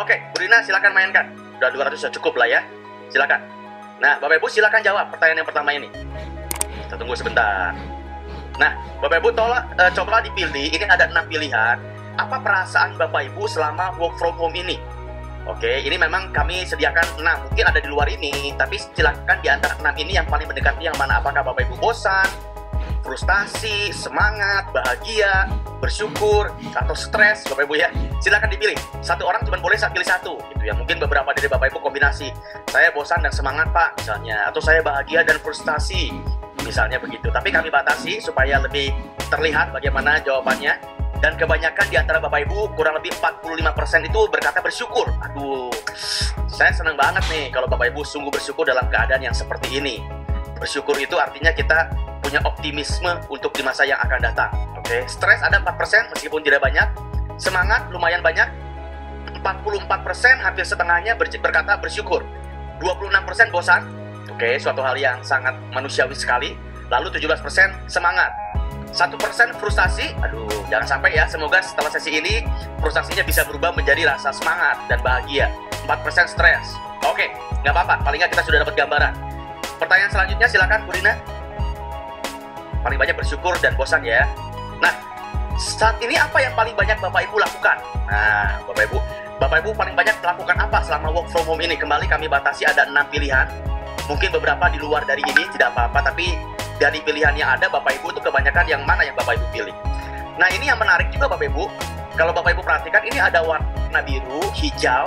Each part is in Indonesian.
Oke, Bu Rina silakan mainkan. Udah 200 sudah cukup lah ya. Silakan. Nah, Bapak Ibu silakan jawab pertanyaan yang pertama ini. Kita tunggu sebentar. Nah, Bapak Ibu coba dipilih. Ini ada 6 pilihan. Apa perasaan Bapak Ibu selama work from home ini? Oke, ini memang kami sediakan 6. Mungkin ada di luar ini, tapi silakan di antara 6 ini yang paling mendekati yang mana? Apakah Bapak Ibu bosan, frustasi, semangat, bahagia, bersyukur, atau stres, Bapak Ibu ya? Silakan dipilih. Satu orang cuma boleh pilih satu, gitu ya. Mungkin beberapa dari Bapak Ibu kombinasi. Saya bosan dan semangat, Pak, misalnya. Atau saya bahagia dan frustasi, misalnya begitu. Tapi kami batasi supaya lebih terlihat bagaimana jawabannya. Dan kebanyakan di antara Bapak Ibu, kurang lebih 45% itu berkata bersyukur. Aduh, saya senang banget nih kalau Bapak Ibu sungguh bersyukur dalam keadaan yang seperti ini. Bersyukur itu artinya kita punya optimisme untuk di masa yang akan datang. Oke, stres ada 4% meskipun tidak banyak. Semangat lumayan banyak. 44% hampir setengahnya berkata bersyukur. 26% bosan. Oke, suatu hal yang sangat manusiawi sekali. Lalu 17% semangat. 1% frustasi, aduh jangan sampai ya, semoga setelah sesi ini frustasinya bisa berubah menjadi rasa semangat dan bahagia. 4% stres. Oke, nggak apa-apa, paling nggak kita sudah dapat gambaran. Pertanyaan selanjutnya silakan Bu Rina. Paling banyak bersyukur dan bosan ya. Nah, saat ini apa yang paling banyak Bapak Ibu lakukan? Nah, Bapak Ibu paling banyak melakukan apa selama work from home ini? Kembali kami batasi ada 6 pilihan. Mungkin beberapa di luar dari ini tidak apa-apa, tapi dari pilihan yang ada, Bapak Ibu itu kebanyakan yang mana yang Bapak Ibu pilih. Nah, ini yang menarik juga Bapak Ibu. Kalau Bapak Ibu perhatikan, ini ada warna biru, hijau,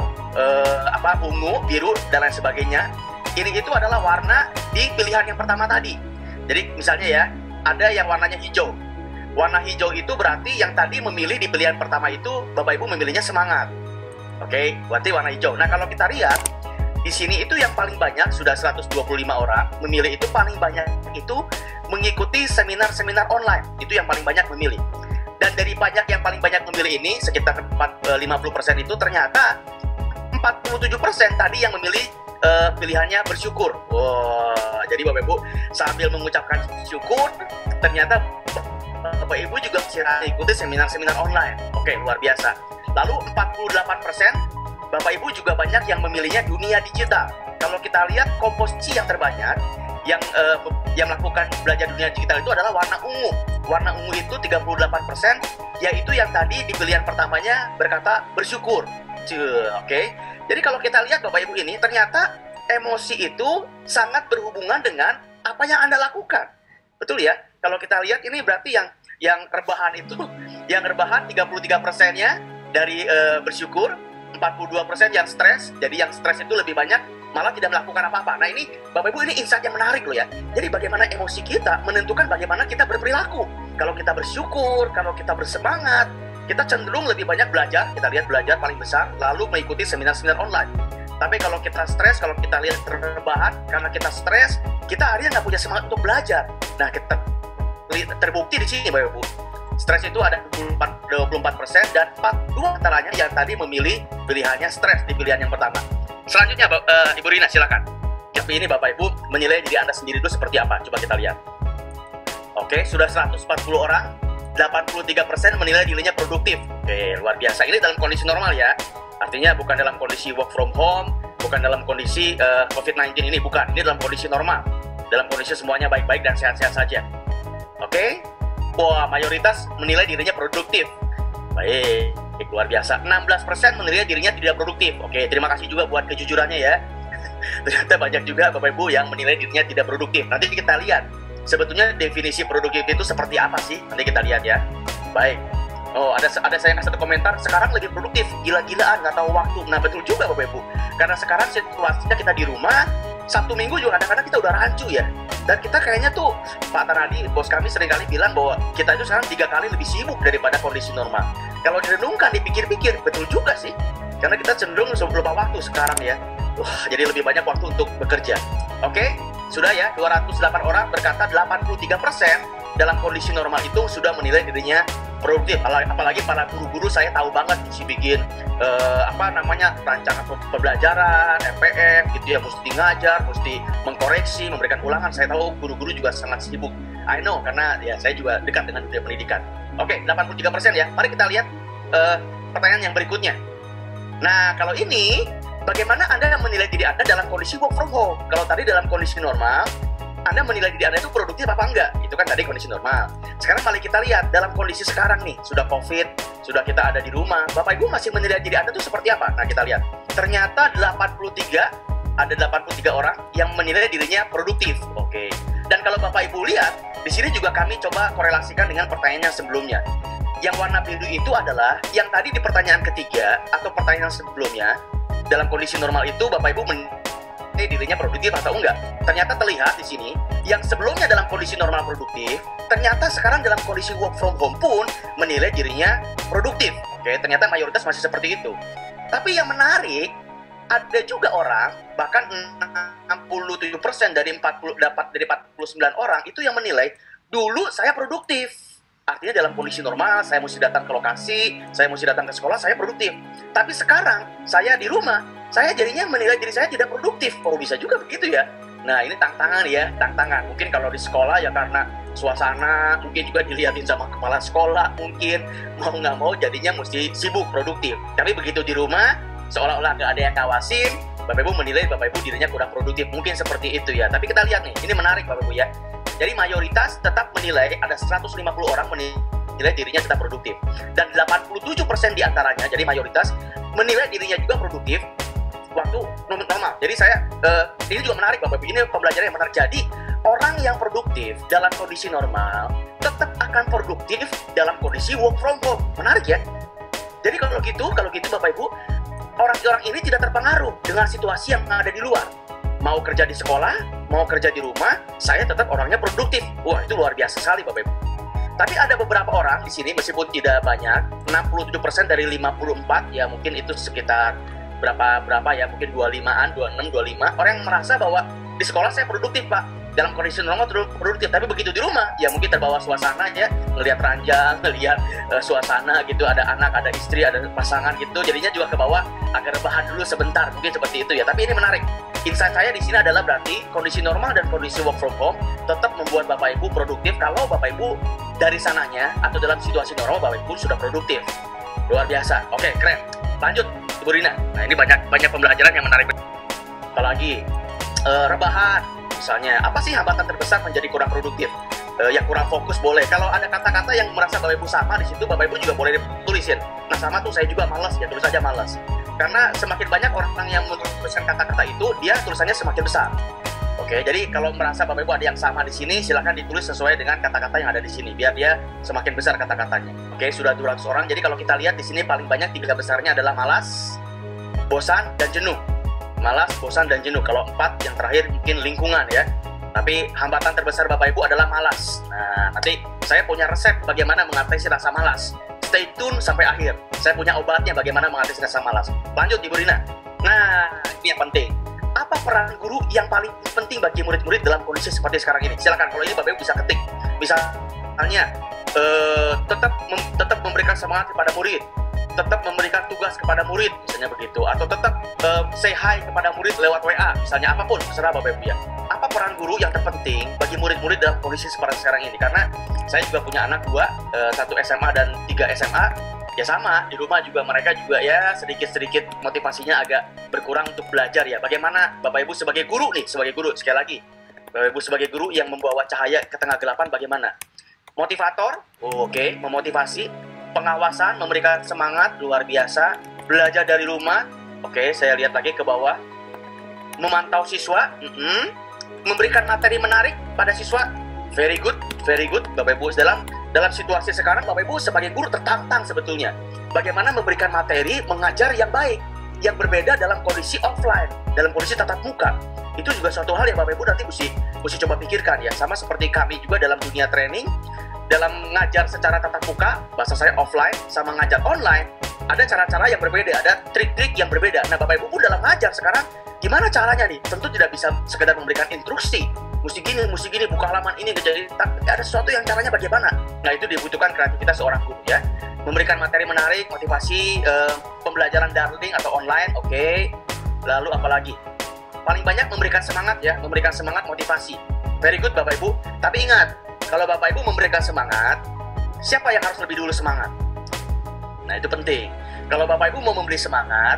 ungu, biru, dan lain sebagainya. Ini itu adalah warna di pilihan yang pertama tadi. Jadi misalnya ya, ada yang warnanya hijau. Warna hijau itu berarti yang tadi memilih di pilihan pertama itu, Bapak Ibu memilihnya semangat. Oke, berarti warna hijau. Nah, kalau kita lihat, di sini itu yang paling banyak, sudah 125 orang memilih itu paling banyak itu mengikuti seminar-seminar online. Itu yang paling banyak memilih. Dan dari banyak yang paling banyak memilih ini, sekitar 50% itu ternyata 47% tadi yang memilih pilihannya bersyukur. Wow, jadi Bapak Ibu sambil mengucapkan syukur, ternyata Bapak Ibu juga bisa ikuti seminar-seminar online. Oke, luar biasa. Lalu 48% Bapak Ibu juga banyak yang memilihnya dunia digital. Kalau kita lihat komposisi yang terbanyak yang melakukan belajar dunia digital itu adalah warna ungu. Warna ungu itu 38%, yaitu yang tadi di pilihan pertamanya berkata bersyukur. Oke. Jadi kalau kita lihat Bapak Ibu ini, ternyata emosi itu sangat berhubungan dengan apa yang Anda lakukan. Betul ya? Kalau kita lihat ini berarti yang rebahan itu, yang rebahan 33%-nya dari bersyukur, 42% yang stres. Jadi yang stres itu lebih banyak malah tidak melakukan apa-apa. Nah, ini Bapak Ibu, ini insight yang menarik loh ya. Jadi bagaimana emosi kita menentukan bagaimana kita berperilaku. Kalau kita bersyukur, kalau kita bersemangat, kita cenderung lebih banyak belajar. Kita lihat belajar paling besar, lalu mengikuti seminar-seminar online. Tapi kalau kita stres, kalau kita lihat rebahan, karena kita stres, kita akhirnya nggak punya semangat untuk belajar. Nah, kita terbukti di sini Bapak Ibu. Stres itu ada 24% dan 42 antaranya yang tadi memilih pilihannya stres di pilihan yang pertama. Selanjutnya Ibu Rina silakan. Tapi ini Bapak Ibu menilai diri Anda sendiri dulu seperti apa? Coba kita lihat. Oke, sudah 140 orang, 83% menilai dirinya produktif. Oke, luar biasa. Ini dalam kondisi normal ya. Artinya bukan dalam kondisi work from home, bukan dalam kondisi COVID-19 ini, bukan. Ini dalam kondisi normal. Dalam kondisi semuanya baik-baik dan sehat-sehat saja. Oke. Wah, mayoritas menilai dirinya produktif. Baik, luar biasa. 16% menilai dirinya tidak produktif. Oke, terima kasih juga buat kejujurannya ya. Ternyata banyak juga Bapak Ibu yang menilai dirinya tidak produktif. Nanti kita lihat, sebetulnya definisi produktif itu seperti apa sih? Nanti kita lihat ya. Baik. Oh, ada saya satu komentar, sekarang lebih produktif, gila-gilaan, nggak tahu waktu. Nah, betul juga Bapak Ibu. Karena sekarang situasinya kita di rumah, Sabtu Minggu juga kadang-kadang kita udah rancu ya. Dan kita kayaknya tuh, Pak Tanadi, bos kami seringkali bilang bahwa kita itu sekarang 3 kali lebih sibuk daripada kondisi normal. Kalau direnungkan, dipikir-pikir, betul juga sih. Karena kita cenderung lupa waktu sekarang ya. Wah, jadi lebih banyak waktu untuk bekerja. Oke, sudah ya, 208 orang berkata 83% dalam kondisi normal itu sudah menilai dirinya produktif. Apalagi para guru-guru, saya tahu banget mesti bikin rancangan pembelajaran, MPM gitu ya, mesti ngajar, mesti mengkoreksi, memberikan ulangan. Saya tahu guru-guru juga sangat sibuk. I know, karena ya saya juga dekat dengan dunia pendidikan. Oke, 83% ya. Mari kita lihat pertanyaan yang berikutnya. Nah, kalau ini, bagaimana Anda menilai diri Anda dalam kondisi work from home? Kalau tadi dalam kondisi normal, Anda menilai diri Anda itu produktif apa enggak? Itu kan tadi kondisi normal. Sekarang mari kita lihat dalam kondisi sekarang nih, sudah COVID, sudah kita ada di rumah, Bapak Ibu masih menilai diri Anda itu seperti apa? Nah, kita lihat. Ternyata ada 83 orang yang menilai dirinya produktif. Oke. Dan kalau Bapak Ibu lihat, di sini juga kami coba korelasikan dengan pertanyaan yang sebelumnya. Yang warna biru itu adalah yang tadi di pertanyaan ketiga atau pertanyaan sebelumnya, dalam kondisi normal itu Bapak Ibu dirinya produktif atau enggak. Ternyata terlihat di sini yang sebelumnya dalam kondisi normal produktif, ternyata sekarang dalam kondisi work from home pun menilai dirinya produktif. Oke, ternyata mayoritas masih seperti itu. Tapi yang menarik, ada juga orang, bahkan 67% dari 49 orang itu yang menilai dulu saya produktif. Artinya dalam kondisi normal, saya mesti datang ke lokasi, saya mesti datang ke sekolah, saya produktif. Tapi sekarang, saya di rumah, saya jadinya menilai diri saya tidak produktif. Oh, bisa juga begitu ya? Nah, ini tantangan ya, tantangan. Mungkin kalau di sekolah ya karena suasana, mungkin juga dilihatin sama kepala sekolah, mungkin mau nggak mau jadinya mesti sibuk, produktif. Tapi begitu di rumah, seolah-olah nggak ada yang ngawasin, Bapak Ibu menilai Bapak Ibu dirinya kurang produktif. Mungkin seperti itu ya. Tapi kita lihat nih, ini menarik Bapak Ibu ya. Jadi mayoritas tetap menilai, ada 150 orang menilai dirinya tetap produktif. Dan 87% diantaranya, jadi mayoritas, menilai dirinya juga produktif waktu normal. Jadi ini juga menarik Bapak Ibu, ini pembelajaran yang menarik. Jadi orang yang produktif dalam kondisi normal, tetap akan produktif dalam kondisi work from home. Menarik ya? Jadi kalau gitu Bapak Ibu, orang-orang ini tidak terpengaruh dengan situasi yang ada di luar. Mau kerja di sekolah, mau kerja di rumah, saya tetap orangnya produktif. Wah, itu luar biasa sekali Bapak Ibu. Tapi ada beberapa orang di sini, meskipun tidak banyak, 67% dari 54, ya mungkin itu sekitar berapa ya, mungkin 25-an, 26, 25, orang yang merasa bahwa di sekolah saya produktif Pak, dalam kondisi normal produktif, tapi begitu di rumah, ya mungkin terbawa suasana ya, ngelihat ranjang, ngelihat suasana gitu, ada anak, ada istri, ada pasangan gitu, jadinya juga ke bawah, agak rebahan dulu sebentar, mungkin seperti itu ya. Tapi ini menarik. Insight saya di sini adalah berarti kondisi normal dan kondisi work from home tetap membuat Bapak Ibu produktif kalau Bapak Ibu dari sananya atau dalam situasi normal Bapak Ibu sudah produktif. Luar biasa. Oke, keren. Lanjut, Ibu Rina. Nah, ini banyak pembelajaran yang menarik. Apalagi rebahan. Misalnya, apa sih hambatan terbesar menjadi kurang produktif? Yang kurang fokus boleh. Kalau ada kata-kata yang merasa Bapak Ibu sama di situ, Bapak Ibu juga boleh tulisin. Nah, sama tuh saya juga malas ya, tulis aja malas. Karena semakin banyak orang yang menuliskan kata-kata itu, dia tulisannya semakin besar. Oke, jadi kalau merasa Bapak Ibu ada yang sama di sini, silakan ditulis sesuai dengan kata-kata yang ada di sini, biar dia semakin besar kata-katanya. Oke, sudah 200 orang. Jadi kalau kita lihat di sini paling banyak 3 besarnya adalah malas, bosan, dan jenuh. Malas, bosan, dan jenuh. Kalau 4 yang terakhir mungkin lingkungan ya. Tapi hambatan terbesar Bapak Ibu adalah malas. Nah, nanti saya punya resep bagaimana mengatasi rasa malas. Stay tune sampai akhir. Saya punya obatnya bagaimana mengatasi rasa malas. Lanjut Ibu Rina. Nah, ini yang penting. Apa peran guru yang paling penting bagi murid-murid dalam kondisi seperti sekarang ini? Silakan, kalau ini Bapak Ibu bisa ketik. Misalnya, tetap memberikan semangat kepada murid, tetap memberikan tugas kepada murid, misalnya begitu, atau tetap say hi kepada murid lewat WA, misalnya apapun, terserah Bapak Ibu ya. Apa peran guru yang terpenting bagi murid-murid dalam kondisi seperti sekarang ini? Karena saya juga punya anak 2, 1 SMA dan 3 SMA, ya sama, di rumah juga mereka juga ya sedikit-sedikit motivasinya agak berkurang untuk belajar ya. Bagaimana Bapak Ibu sebagai guru nih, sebagai guru, sekali lagi, Bapak Ibu sebagai guru yang membawa cahaya ke tengah gelapan bagaimana? Motivator, oke, memotivasi, pengawasan, memberikan semangat, luar biasa, belajar dari rumah, oke, saya lihat lagi ke bawah, memantau siswa, memberikan materi menarik pada siswa, very good, Bapak Ibu. Dalam situasi sekarang, Bapak Ibu sebagai guru tertantang sebetulnya. Bagaimana memberikan materi, mengajar yang baik, yang berbeda dalam kondisi offline, dalam kondisi tatap muka. Itu juga suatu hal yang Bapak Ibu nanti mesti coba pikirkan ya. Sama seperti kami juga dalam dunia training, dalam mengajar secara tatap muka, bahasa saya offline, sama ngajar online, ada cara-cara yang berbeda, ada trik-trik yang berbeda. Nah, Bapak Ibu dalam ngajar sekarang, gimana caranya nih? Tentu tidak bisa sekedar memberikan instruksi. Mesti gini, buka halaman ini, jadi ada sesuatu yang caranya bagaimana. Nah, itu dibutuhkan kreativitas seorang guru ya. Memberikan materi menarik, motivasi, pembelajaran daring atau online, oke. Lalu apalagi? Paling banyak memberikan semangat ya, memberikan semangat, motivasi. Very good Bapak Ibu. Tapi ingat, kalau Bapak Ibu memberikan semangat, siapa yang harus lebih dulu semangat? Nah, itu penting. Kalau Bapak Ibu mau memberi semangat,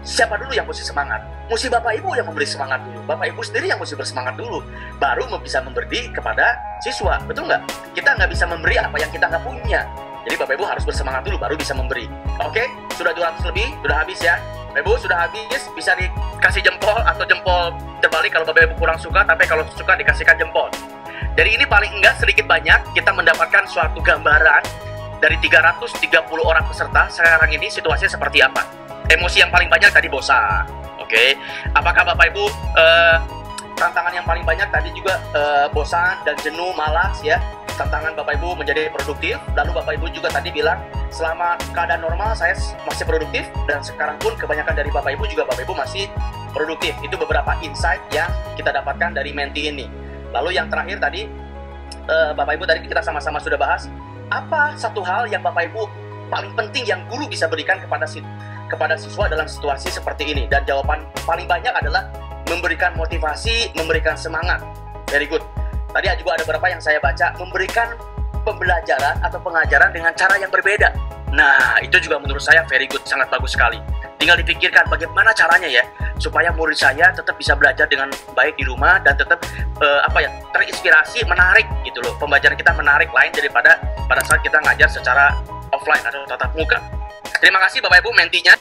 siapa dulu yang mesti semangat? Mesti Bapak Ibu yang memberi semangat dulu. Bapak Ibu sendiri yang mesti bersemangat dulu. Baru bisa memberi kepada siswa. Betul nggak? Kita nggak bisa memberi apa yang kita nggak punya. Jadi Bapak Ibu harus bersemangat dulu, baru bisa memberi. Oke? Sudah 200 lebih? Sudah habis ya? Bapak Ibu sudah habis, bisa dikasih jempol atau jempol terbalik kalau Bapak Ibu kurang suka, tapi kalau suka dikasihkan jempol. Jadi ini paling enggak sedikit banyak kita mendapatkan suatu gambaran dari 330 orang peserta sekarang ini situasinya seperti apa. Emosi yang paling banyak tadi bosan. Oke? Apakah Bapak Ibu tantangan yang paling banyak tadi juga bosan dan jenuh, malas ya? Tantangan Bapak Ibu menjadi produktif. Lalu Bapak Ibu juga tadi bilang selama keadaan normal saya masih produktif, dan sekarang pun kebanyakan dari Bapak Ibu juga Bapak Ibu masih produktif. Itu beberapa insight yang kita dapatkan dari menti ini. Lalu yang terakhir tadi Bapak Ibu tadi kita sama-sama sudah bahas, apa satu hal yang Bapak Ibu paling penting yang guru bisa berikan kepada siswa dalam situasi seperti ini? Dan jawaban paling banyak adalah memberikan motivasi, memberikan semangat. Very good. Tadi juga ada beberapa yang saya baca, memberikan pembelajaran atau pengajaran dengan cara yang berbeda. Nah, itu juga menurut saya very good, sangat bagus sekali. Tinggal dipikirkan bagaimana caranya ya, supaya murid saya tetap bisa belajar dengan baik di rumah dan tetap terinspirasi, menarik gitu loh. Pembelajaran kita menarik lain daripada pada saat kita ngajar secara offline atau tatap muka. Terima kasih Bapak Ibu mentinya.